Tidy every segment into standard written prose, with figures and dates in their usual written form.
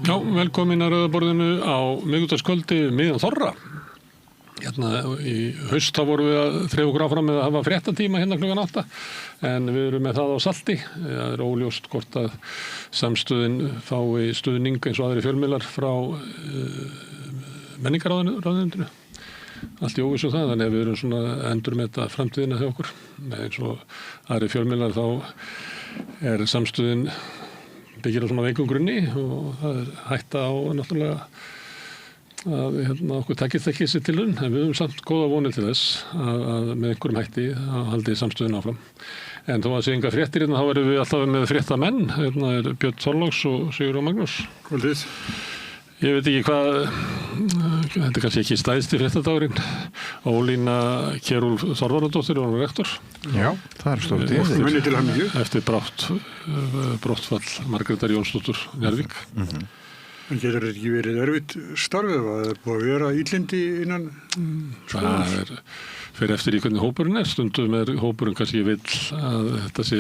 Já, velkomin að Rauðaborðinu á miðvikudagskvöldi miðjan þorra. Hérna í haust þá vorum við að þreifa okkur áfram með að hafa fréttatíma hérna klukkan 8, en við erum með það á salti. Það er óljóst hvort að samstöðin fái stuðning eins og aðri fjölmiðlar frá menningarráðuneytinu. Allt í óvissu það, þannig að við erum svona endur með þetta framtíðina hjá okkur. Eins og aðri fjölmiðlar þá er samstöðin byggir á svona veikum grunni og það er hætta á náttúrulega að okkur takist ekki þessi tilraun, en við höfum samt góða vonir til þess að með einhverjum hætti að haldi samstöðun áfram. En þó að sé enga fréttir hérna, þá erum við alltaf með fréttamenn. Hérna er Björn Þorláks og Sigurður Magnús. Kvöldið. Ég veit ekki hvað, þetta er kannski ekki stæðsti fréttadagurinn. Ólína Kjerúlf Þorvarðardóttir var rektor. Já, það er stórt í því. Eftir brottfall Margrétar Jónsdóttur Njarðvík. En getur þetta ekki verið erfitt starfið? Það er búið að vera íllindi innan skólans? Það fyrir eftir í hvernig hópurinn er. Stundum er hópurinn kannski vill að þetta sé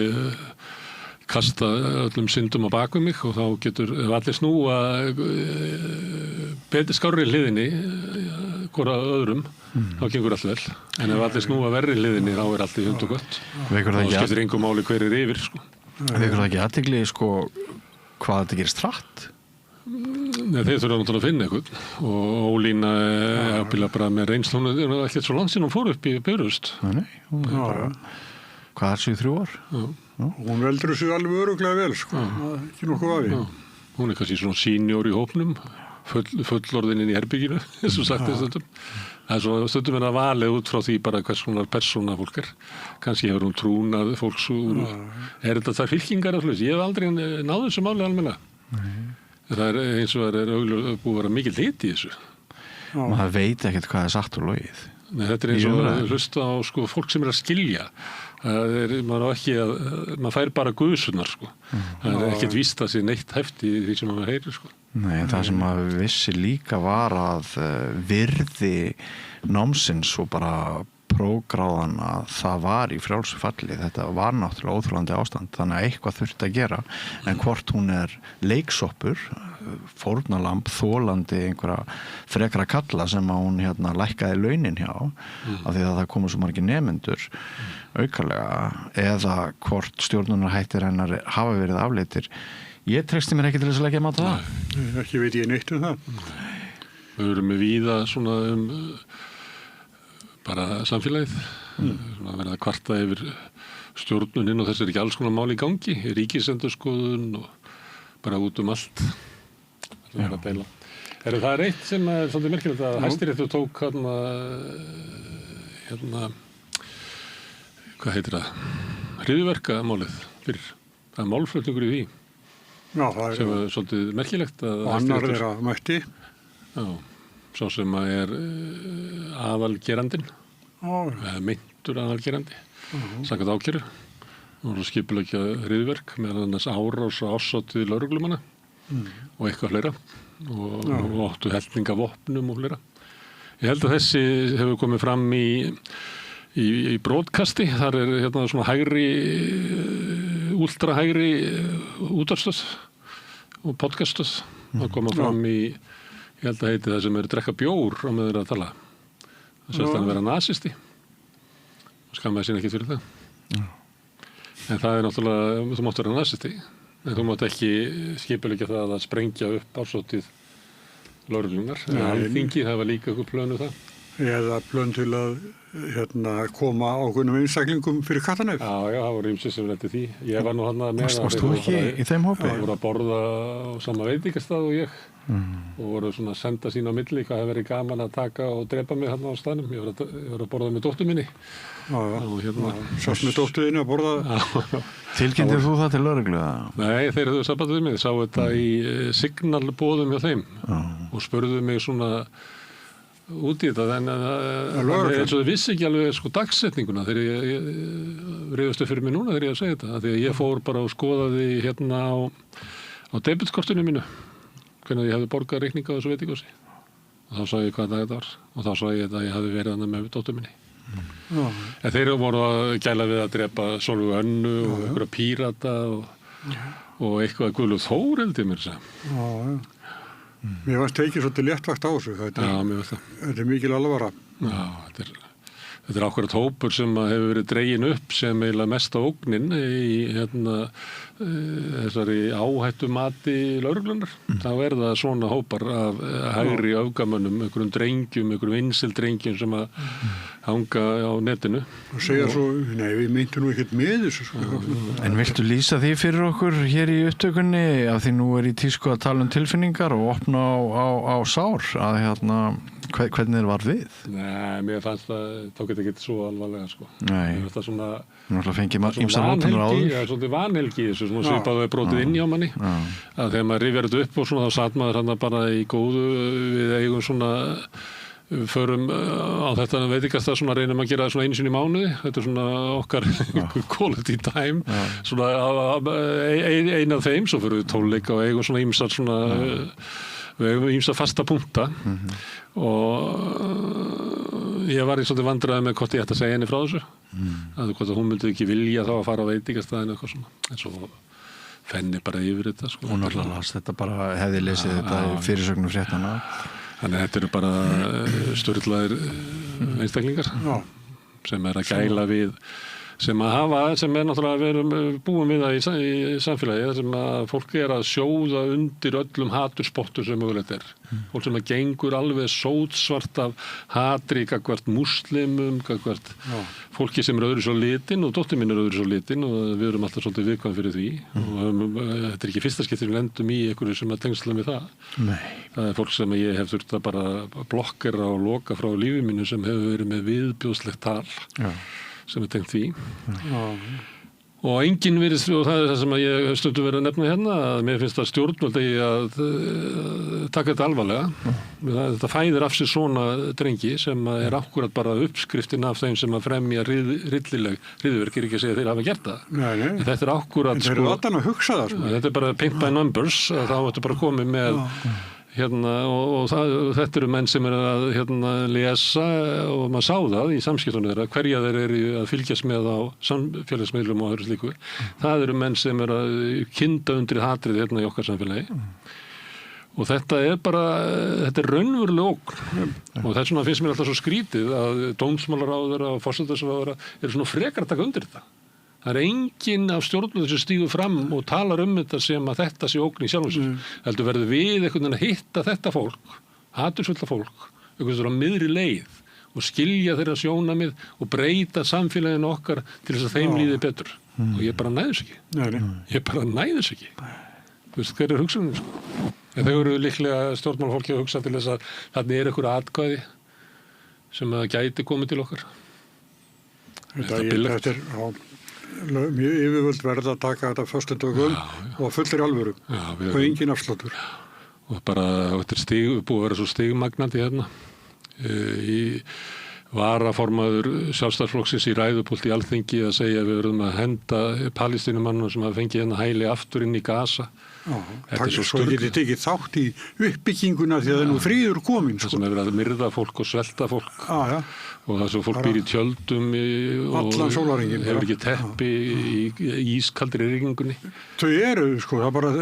kasta öllum syndum á bak við mig og þá getur, ef allir snúa betur skárri hliðinni hvora öðrum, þá gengur allt vel. En ef allir snúa verri hliðinni, þá er allt í hund og gott. Þá skiptir engu máli hver er yfir. Vekur það ekki athygli hvað þetta gerist hratt? Nei, þeir þurfa náttúrulega að finna eitthvað og Ólína er ábyggilega bara með reynslu, hún er ekkert svo langt síðan hún fór upp í Bifröst. Nei, hún er bara, hvað er 7-3 ár? Já. Hún veldur þessu alveg örugglega vel, ekki nokkuð vafi. Hún er kannski svona senior í hópnum, fullorðin inn í herbygginu, eins og sagt stundum. Það er svo stundum að valið út frá því bara hvers konar persóna fólk er. Kannski hefur hún trúnað fólks úr, er þetta þær fylkingar af hluti? Ég hef aldrei náð þessu máli almennilega. Það er eins og það er búið að vera mikil hiti í þessu. Maður veit ekkert hvað er satt og logið. Nei, þetta er eins og að hlusta á fólk sem er að skilja. Maður fær bara guðsunar. Það er ekkert víst að sé neitt hæft í því sem maður heyrir. Nei, en það sem maður vissi líka var að virði námsins og bara prógráðan að það var í frjálsu falli. Þetta var náttúrulega óþolandi ástand, þannig að eitthvað þurfti að gera, en hvort hún er leiksoppur, fórnalamb, þolandi einhverja frekra kalla sem að hún lækkaði launin hjá, af því að það komu svo margir nemendur aukalega, eða hvort stjórnunarhættir hennar hafa verið afleitir. Ég treysti mér ekki til þess að leggja mat á það. Ekki veit ég neitt það. Við erum með víða svona bara samfélagið, svona verið að kvarta yfir stjórnuninn og þess er ekki alls konar mál í gangi, ríkisendurskoðun og bara út allt. Það er að deila. Það er eitt sem er svolítið merkilegt að Hæstiréttur tók hvað heitir það? Hryðjuverkamálið fyrir. Það er málflutningur í því. Já, það er sem er svolítið merkilegt að og annar þeirra mætti. Já. Sá sem er aðalgerandinn, meintur aðalgerandi, samkvæmt ákæru. Og skipuleggja hryðjuverk, meðal annars árás og ásáttið lögreglumanna og eitthvað fleira. Og áttu helling af vopnum og fleira. Ég held að þessi hefur komið fram í broadcasti. Þar er svona hægri, ultrahægri útvarpsstöð og podcaststöð. Það koma fram ég held að heiti það sem drekka bjór á með þeirra að tala. Það sést hann vera nasisti. Skammaði sín ekki fyrir það. En það er náttúrulega, þú mátt vera nasisti, en þú mátt ekki skipuleggja það að sprengja upp ársótið lögreglunnar. Alþingi, það var líka eitthvað plönu það. Eða plön til að koma ákveðnum einstaklingum fyrir kattanef. Já, það voru ýmsir sem lendi því. Ég var nú hann að með Varst þú ekki í þeim hópi? Það voru að borða á sama veitingastað og ég og voru svona að senda sín á milli hvað hefði verið gaman að taka og drepa mig hann á staðnum. Ég var að borða með dóttur minni. Sást með dóttuðinni að borða. Tilkynntir þú það til lögreglu? Nei, þeir höfðu samband við mig. Sá þetta í signalboðum hjá þeim og spurðu mig svona út í þetta, en eins og þau vissi ekki alveg dagsetninguna þegar ég reyðustu fyrir mig núna þegar ég að segja þetta, því að ég fór bara og skoðaði á debitkortinu mínu hvernig ég hefði borgað reikninga á þessu veitingahúsi og þá sá ég hvað dag þetta var og þá sá ég að ég hefði verið þarna með dóttur minni. En þeir voru að gæla við að drepa Sólveig Önnu og einhverja pírata og og eitthvað Guðlaug Þór held ég mér að segja. Já. Mér varst tekið svolítið léttvakt á þessu. Þetta er mikil alvara. Já, þetta er ákveðat hópur sem hefur verið dregin upp sem eiginlega mesta ógnin í þessari áhættumati lögreglunar. Þá það svona hópar af hægri öfgamönnum, einhverjum drengjum, einhverjum insildrengjum sem að hanga á netinu. Og segja svo, nei, við meintum nú ekkert með þessu. En viltu lýsa því fyrir okkur hér í upptökunni af því nú í tísku að tala tilfinningar og opna á sár að hvernig þér var við? Nei, mér fannst þá geta ekki svo alvarlega, sko. Nei. Mér fannst það svona... Náttúrulega fengið ýmsar hótanir áður. Það svolítið vanhelgi þessu, svona svipaðu brotið inn hjá manni. Að þegar maður rifjar þetta upp og svona þá satt maður hann bara í góðu við eigum svona förum á þetta veitingastað svona reynum að gera það svona einu sinni í mánuði. Þetta svona okkar quality time. Svona ein af þeim, svo fyrir við tónleika og eigum svona ýmsar svona við hefum ýmsa fasta punkta og ég var í svolítið vandræði með hvort ég ætti að segja henni frá þessu að hvort hún myndi ekki vilja þá að fara á veitingastæðinu eitthvað svona en svo fenni bara yfir þetta sko. Hún alltaf las þetta bara hefði lesið þetta í fyrirsögnum fréttana þannig að þetta eru bara sturlaðir einstaklingar sem að gæla við sem náttúrulega við erum búin við það í samfélagi sem að fólk að sjóða undir öllum haturspottum sem mögulegt fólk sem að gengur alveg sótsvart af hatri gagnvart múslimum, gagnvart fólki sem öðru svo litin og dóttir mín öðru svo litin og við erum alltaf svolítið viðkvæm fyrir því og þetta ekki fyrsta skipti við lendum í einhverju sem að tengsla með það. Nei. Það fólk sem ég hef þurft að bara blokkera og loka frá lífi mínu sem hefur verið með viðbjóðslegt tal sem tengt því og enginn virðist og það það sem að ég stundum verið að nefna hérna að mér finnst að stjórnvöld að taka þetta alvarlega þetta fæðir af sér svona drengi sem akkúrat bara uppskriftin af þeim sem að fremja rillileg hryðjuverk ekki að segja að þeir hafa gert það nei. Þetta akkúrat þeir eru alltaf að hugsa það þetta bara pimp by numbers þá ertu bara komið með og þetta eru menn sem að lesa og maður sá það í samskiptunum þeirra hverja þeir eru að fylgjast með á samfélagsmiðlum og öðru slíku það eru menn sem að kynda undir hatrið í okkar samfélagi og þetta er raunveruleg ógn og þess vegna finnst mér alltaf svo skrítið að dómsmálaráðherra og forsætisráðherra eru svona frekar að taka undir þetta Það enginn af stjórnum sem stígur fram og talar þetta sem að þetta sé ógn í sjálfum sér. Heldur verður við einhvern veginn að hitta þetta fólk, hatursfulla fólk, einhvern veginn á miðri leið og skilja þeirra sjónamið og breyta samfélaginu okkar til þess að þeim líði betur. Og ég bara næðis ekki. Ég bara næðis ekki. Þú veist, hver hugsunin, sko? En þau eru líklega stjórnmálafólki að hugsa til þess að þarna einhver atkvæði sem að gæti komið til okkar. Þetta mjög yfirvöld verða að taka þetta föstudögum og fullir alvöru og engin afsláttur og bara þetta búið að vera svo stigmagnandi hérna í varaformaður sjálfstæðisflokksins í ræðupúlti í Alþingi að segja að við verðum að henda palestínumannum sem hafa fengið hérna hæli aftur inn í Gaza þetta er svo getið tekið þátt í uppbygginguna því að það er nú friður komin það sem hefur verið að myrða fólk og svelta fólk og það sem fólk býr í tjöldum og hefur ekki teppi í ískaldri rigningunni þau eru, sko, það bara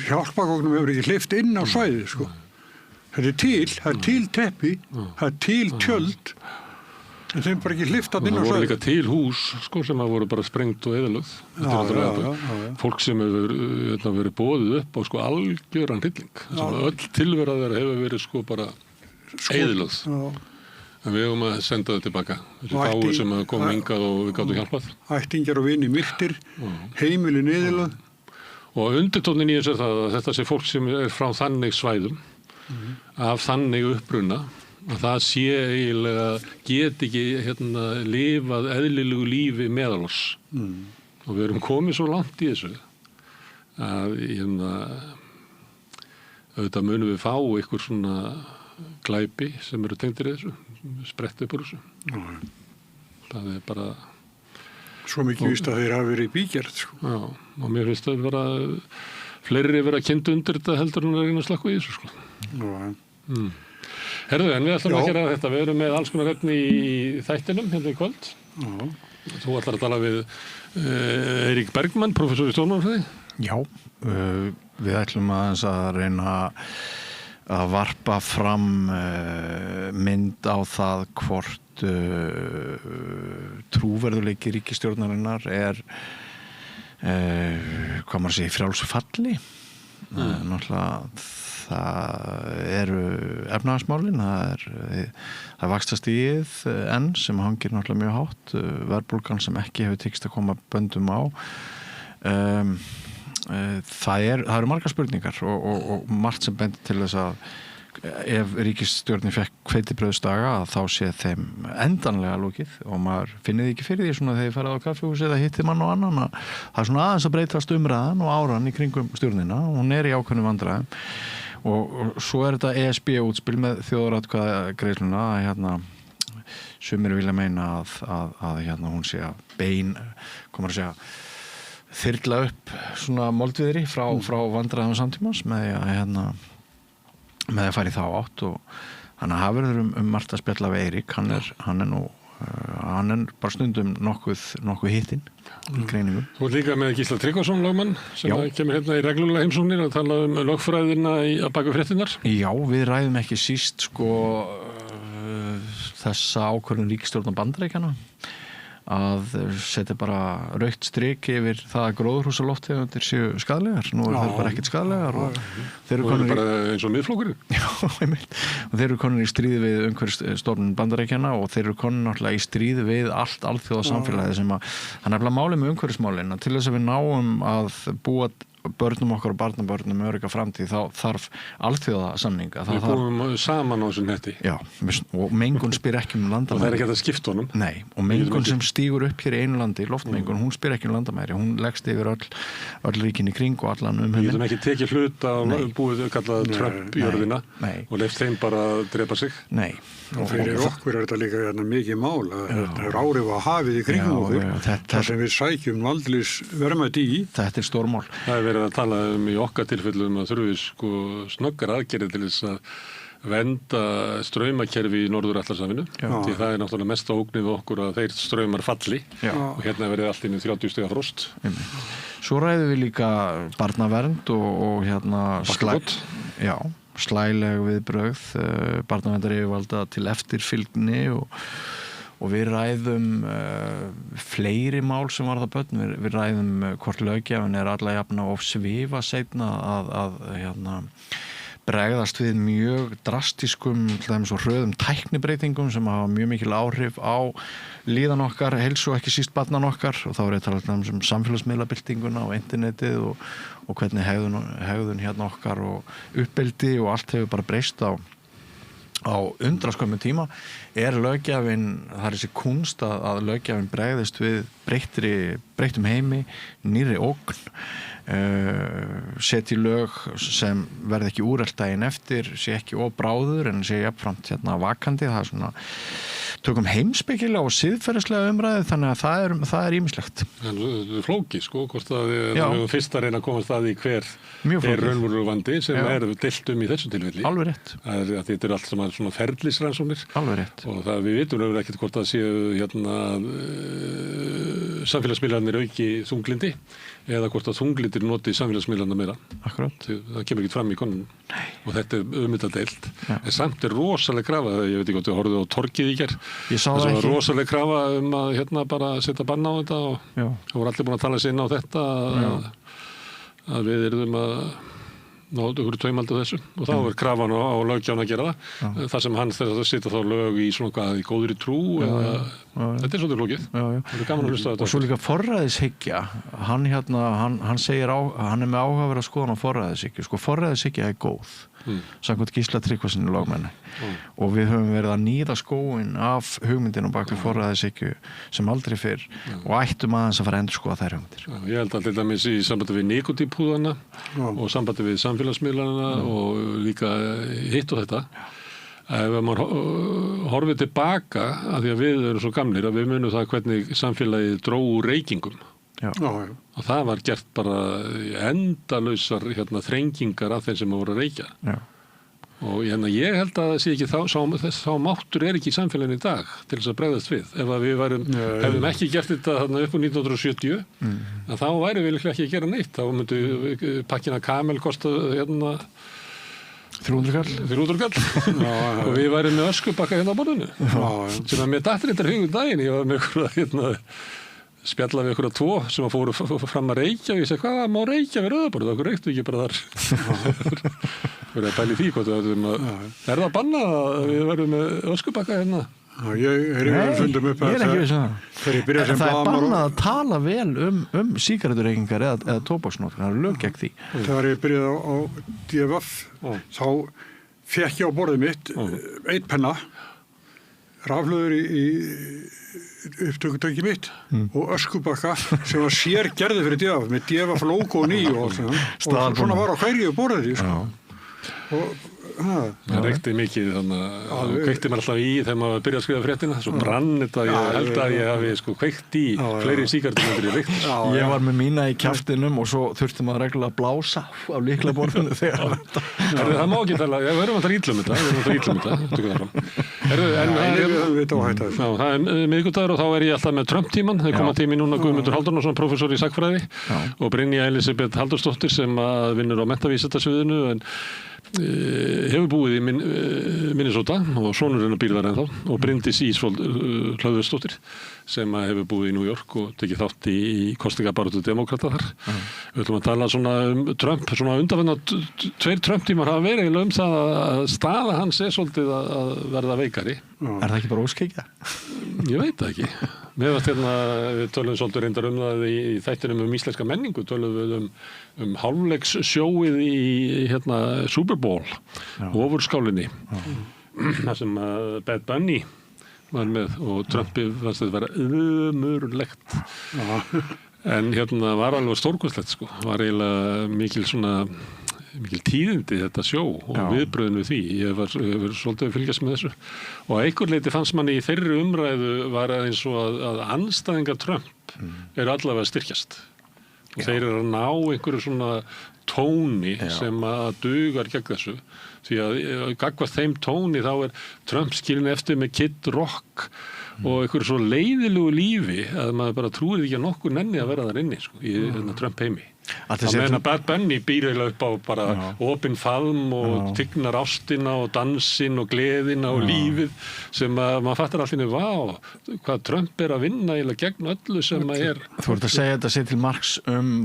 hjálpagóknum hefur ekki hleypt inn á svæði, sko það er til teppi það er til tjöld en þeim bara ekki hleypt inn á svæði það voru líka til hús, sko, sem að voru bara sprengt og eyðilögð fólk sem hefur verið boðið upp á, sko, algjöran hrylling sem öll tilvera þeirra hefur verið, sko, bara eyðilögð en við höfum að senda það tilbaka þessi fáir sem kom hingað og við gátum hjálpað ættingjar og vini myrtir heimilin eyðilögð og undirtónnin í þessu er það að þetta sé fólk sem er frá þannig svæðum af þannig uppruna að það sé eiginlega get ekki lifað eðlilegu lífi meðal oss og við erum komið svo langt í þessu að auðvitað munum við fá ykkur svona glæpi sem eru tengdir í þessu sprett upp úr þessu það er bara svo mikið víst að þeir hafa verið bígerð sko. Já, og mér finnst það vera fleiri vera kynnt undir þetta heldur en að reyna að slakka í þessu sko. Herðu, en við ætlum að gera þetta. Við erum með alls konar efni í þættinum hérna í kvöld. Þú ætlar að tala við Eirík Bergmann, professor í stjórnmálafræði. Já, við ætlum aðeins að reyna að varpa fram mynd á það hvort trúverðuleiki ríkisstjórnarinnar hvað maður segir, frjálsu falli. Náttúrulega það eru efnahagsmálin, það vaxtastigið enn sem hangir náttúrulega mjög hátt, verðbólgan sem ekki hefur tekist að koma böndum á. Það eru margar spurningar og margt sem bendir til þess að ef ríkisstjórnin fekk hveitibrauðsdaga þá sé þeim endanlega lokið og maður finnir því ekki fyrir því svona þegar ég farið á kaffihúsi eða hitti mann og annan að það er svona aðeins að breytast umræðan og áran í kringum stjórnina, hún í ákveðnum vandræðum og svo þetta ESB útspil með þjóðaratkvæðagreiðsluna hérna sumir vilja meina að hérna hún sé að komur að segja þyrla upp svona moldviðri frá vandræðum samtímans með að fara í þá átt og hann hafur margt að spjalla við Eirík, hann er bara stundum nokkuð hittinn í greiningum. Þú ert líka með Gísla Tryggvason lögmann sem kemur hérna í reglulega heimsóknir að tala lögfræðina að baka fréttinnar. Já, við ræðum ekki síst þessa ákvörðun ríkisstjórnar Bandaríkjanna að setja bara rautt strik yfir það að gróðurhúsalofttegundir séu skaðlegar. Nú þeir bara ekkert skaðlegar og þeir eru konur bara eins og miðflokkurinn. Já, og þeir eru konur í stríði við umhverfisstofnun Bandaríkjanna og þeir eru konur náttúrulega í stríði við allt alþjóðasamfélagið sem að það nefnilega málið með umhverfismálin að til þess að við náum að búa börnum okkar og barnabörnum örugga framtíð þá þarf alþjóðasamninga. Við komum saman á þessum netti. Já, og mengun spyr ekki landamæri. Og það er ekki hægt að skipta honum. Nei, og mengun sem stígur upp hér í einu landi, loftmengun, hún spyr ekki landamæri. Hún leggst yfir öll ríkin í kring og allan Við getum ekki tekið hluta á búið kallað Trump-jörðina og leyft þeim bara að drepa sig. Nei. Og fyrir okkur þetta líka mikið mál að þetta áhrif á hafið í kringum okkur þar sem við sækjum aldrei verðmæti í. Þetta er stórmál. Það er verið að tala í okkar tilfellum að þurfum snöggar aðgerðir til þess að venda straumakerfi í Norður-Atlantshafinu því það er náttúrulega mesta ógnið okkur að þeir straumar falli og hérna verið allt inn í 30 stiga frost. Svo ræðum við líka barnavernd og hérna slæleg viðbrögð barnaverndaryfirvalda til eftirfylgni og við ræðum fleiri mál sem varða börn, við ræðum hvort löggjafinn alla jafna of svifa seinna að bregðast við mjög drastískum og hröðum tæknibreytingum sem hafa mjög mikil áhrif á líðan okkar, heilsu og ekki síst barnan okkar og þá er ég að tala um samfélagsmiðlabyltinguna og internetið og hvernig hegðun hérna okkar og uppeldi og allt hefur bara breyst á undraskömmum tíma löggjafinn, það er þessi kunst að löggjafinn bregðist við breyttum heimi, nýrri ógn setji lög sem verði ekki úrelt daginn eftir, sé ekki of bráður en sé jafnframt vakandi, það er svona tökum heimspekilega og siðferðislega umræðu þannig að það er ýmislegt. Það er flókið hvort að við fyrst að reyna að komast að því hver er raunverulegur vandi sem er deilt í þessu tilfelli. Alveg rétt. Þetta er allt sem er svona ferlisrannsóknir. Alveg rétt. Og við vitum ekkert hvort það séu samfélagsmiðlarnir auki þunglindi eða hvort að þunglindir noti samfélagsmiðlarna meira. Akkurat. Það kemur ekki fram í konunum. Og þetta er deilt. En samt er rosaleg krafa, ég veit ekki hvort þið horfðu á torgið í gær. Ég sá það ekki. Rosaleg krafa að bara setja bann á þetta og það voru allir búin að tala sig inn á þetta að við erum að ná ykkur tveimaldið þessu og þá er krafan á löggjafn að gera það sem hann þegar það setja þá lög í svona hvað í góðri trú þetta er svolítið flókið. Það er gaman að hlusta á þetta. Og svo líka forræðishyggja hann segir hann er með áhugaverða skoðun á forræðishyggju. Forræðishyggja er góð samkvæmt Gísla Tryggvasyni lögmanni og við höfum verið að níða skóinn af hugmyndinum bak við forræðishyggju sem aldrei fyrr og ættum aðeins að fara að endurskoða þær hugmyndir. Ég held að til dæmis í sambandi við nikótínpúðana og sambandi við samfélagsmiðlana og líka hitt og þetta ef maður horfið tilbaka að því að við erum svo gamlir að við munum það hvernig samfélagið dró úr reykingum og það var gert bara endalausar þrengingar af þeim sem voru að reykja Og ég held að það sé ekki sá máttur ekki í samfélaginu í dag til þess að bregðast við. Ef að við hefðum ekki gert þetta þarna upp úr 1970, en þá væri við líklega ekki að gera neitt. Þá myndi pakkina Camel kosta 300 kall. Og við værum með öskubakka á borðinu. Sem að mér dattir þetta hugum daginn, ég var með einhverja spjalla við ykkur tvo sem fóru fram að reykja og ég segi, hvað má reykja við Rauðaborðið? Okkur reyktu ekki bara þar. Við erum bæli því hvort er það bannað að við verðum með öskubakka hérna? Ég er yfir fundum upp að það er bannað að tala vel sígarettureykingar eða tóbaksnótkun, það er lög gegn því. Þegar ég byrjaði á DFF, þá fékk ég á borðið mitt einn penna, rafhlöður í upptökutæki mitt og öskubakka sem var sér gerði fyrir DFF með DFF logo 9 og svona var á hverju borðið sko. Það reykti mikið þannig að kveikti mér alltaf í þegar maður byrjaði að skrifa fréttina svo brann þetta, ég held að ég hafi kveikt í fleiri sígarettum en ég reykt. Ég var með mína í kjaftinum og svo þurfti maður reglulega að blása á lyklaborðinu þegar það má ekki tala, við erum alltaf íllum þetta það er miðvikudagur og þá er ég alltaf með Trump-tíman, það koma tími núna Guðmundur Halldórsson, prófessor í sagnfræði og Brynja Elísabet Halldórsdóttir sem vinnur á menntavísindasviðinu en hefur búið í Minnesota og sonur hennar býr þar ennþá og Bryndís Ísfold Hlöðversdóttir sem hefur búið í New York og tekið þátt í kosningabaráttu demókrata þar. Við ætlum að tala svona Trump, svona undanfarna 2 Trump-tímar hafa verið það að staða hans svolítið að verða veikari. Er það ekki bara óskikja? Ég veit það ekki. Mér varst við tölum svolítið reyndar það í þættinum íslenska menningu, tölum við hálfleikssjóið í Super Bowl, ofurskálinni, þar sem Bad Bunny var með og Trumpi fannst þetta vera ömurlegt. En var alveg stórkostlegt sko, var eiginlega mikil tíðindi þetta sjó og viðbröðin við því. Ég var svolítið að fylgjast með þessu og að einhver leyti fannst manni í þeirri umræðu var eins og að andstæðingar Trump eru allavega að styrkjast og þeir eru að ná einhverju svona tóni sem að dugar gegn þessu því að gagnvart þeim tóni þá er Trump skilinn eftir með Kid Rock og einhverju svo leiðilegu lífi að maður bara trúir ekki að nokkur nenni að vera þar inni sko, í Trump heimi. Það meðan að Bad Bunny býr eiginlega upp á bara opinn faðm og tignar ástina og dansinn og gleðina og lífið sem að maður fattar allir hvað Trump er að vinna eiginlega gegn öllu sem að er. Þú ert að segja þetta sér til marks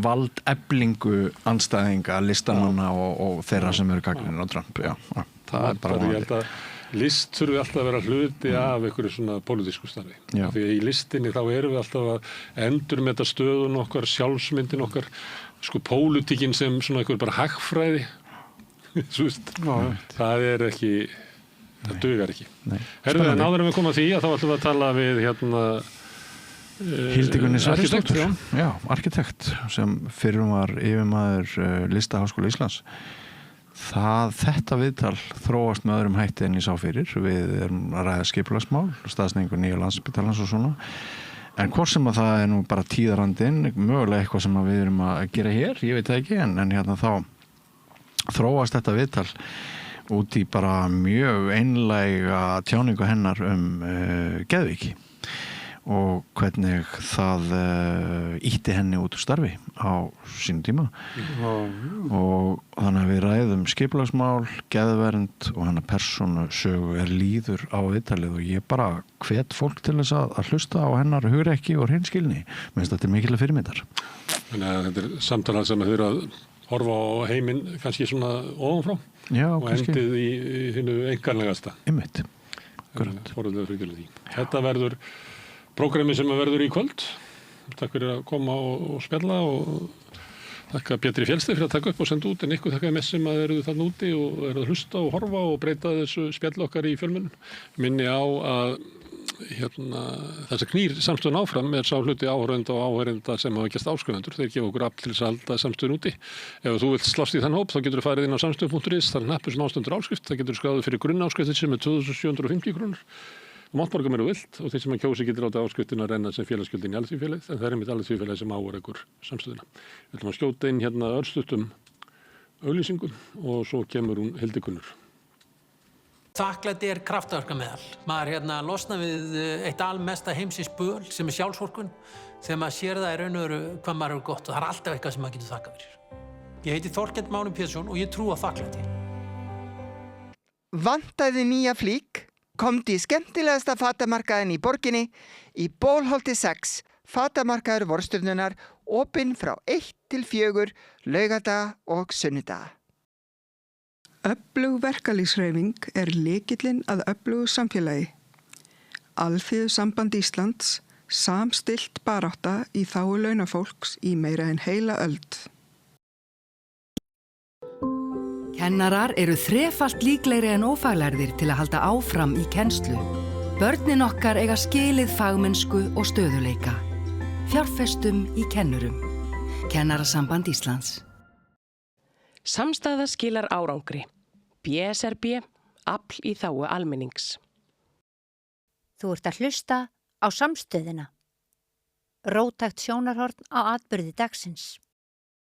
valdeflingu andstæðinga, listamanna og þeirra sem eru gagnrýnir á Trump. Það er bara ég held að list þurfi alltaf að vera hluti af einhverju svona pólitísku starfi. Því í listinni þá erum við alltaf að endurmeta stöðun okkar, sjálfsmyndin okkar, sko pólitíkin sem svona einhver bara hagfræði. Það er ekki, það dugar ekki. Herðu, en áður en við komum að því að þá ætlum við að tala við Hildigunni Sverrisdóttur. Já, arkitekt sem fyrrum var yfirmaður Listaháskóla Íslands. Þetta viðtal þróast með öðrum hætti en ég sá fyrir. Við erum að ræða skipulagsmál, staðsetningu nýja Landspítalans og svona. En hvort sem að það er nú bara tíðarandinn, mögulega eitthvað sem við erum að gera hér, ég veit það ekki, en þá þróast þetta viðtal út í bara mjög einlæga tjáningu hennar geðveiki og hvernig það ýtti henni út úr starfi á sínum tíma og þannig að við ræðum skipulagsmál, geðvernd og hennar persónusögu líður á viðtalið og ég bara hvet fólk til þess að hlusta á hennar hugrekki og hreinskilni, minnst þetta er mikilvæg fyrirmyndar. Þannig að þetta er samtalað sem að þau eru að horfa á heiminn kannski svona ofanfrá og endið í hinu einkanlegasta. Einmitt. Þetta verður prógrami sem verður í kvöld. Takk fyrir að koma og spjalla og þakka Pétri Fjellsteð fyrir að taka upp og senda út en ykkur þakka MS sem að eru þarna úti og eru að hlusta og horfa og breyta þessu spjall okkar í fjölmiðlum. Minni á að þess að knýr samstöðun áfram er sá hluti áhorfenda og áhorfenda sem hafa gert áskrifendur. Þeir gefa okkur afl til þess að halda samstöðun úti. Ef þú vilt slást í þann hóp þá getur þú farið inn á samstöðun.is, það er hnappur sem ástendur áskrift. Það getur skráðið fyrir grunnáskriftið sem er 2.750 krónur. Og mátt borga meira vilt og þeir sem að kjósi getur láta áskriftina að renna sem félagsgjöldin í alþýðufélagið en það er einmitt alþýðufélagið sem árekur samstöðuna. Við ætlum að skjóta inn örstuttum auglýsingum og svo kemur hún Hildigunnur. Þakklæti kraftaverkameðal. Maður losna við eitt almesta heimsins böl sem sjálfsvorkunn þegar maður sér það í raun og veru hvað maður gott og það alltaf eitthvað sem maður getur þakkað fyrir. Ég heiti Þorkell Máni Pétursson og ég trúi á þakklæti. Vantaði nýja flík, komdu í skemmtilegasta fatamarkaðin í borginni í Bólholti 6, fatamarkaður Vorstjörnunnar, opinn frá 1 til 4, laugardaga og sunnudaga. Öflug verkalýðshreyfing lykillinn að öflugu samfélagi. Alþýðusamband Íslands, samstillt barátta í þágu launafólks í meira en heila öld. Kennarar eru þrefalt líklegri en ófaglærðir til að halda áfram í kennslu. Börnin okkar eiga skilið fagmennsku og stöðuleika. Fjárfestum í kennurum. Kennarasamband Íslands. Samstaða skilar árangri. BSRB, afl í þágu almennings. Þú ert að hlusta á Samstöðina. Róttækt sjónarhorn á atburði dagsins.